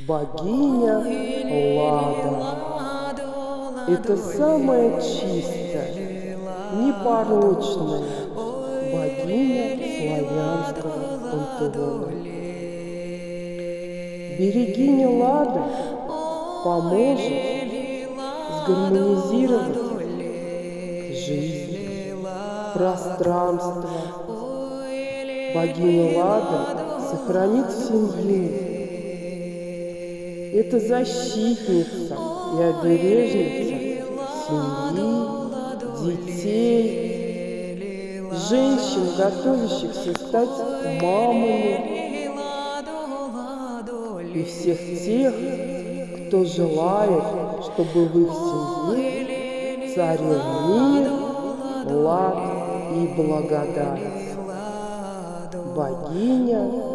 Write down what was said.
Богиня Лада. Это самая чистая, непорочная богиня славянского пантеона. Берегиня Лада поможет сгармонизировать жизнь, пространство. Богиня Лада сохранит семью. Это защитница и обережница семьи, детей, женщин, готовящихся стать мамами, и всех тех, кто желает, чтобы в их семье царил мир, лад и благодать. Богиня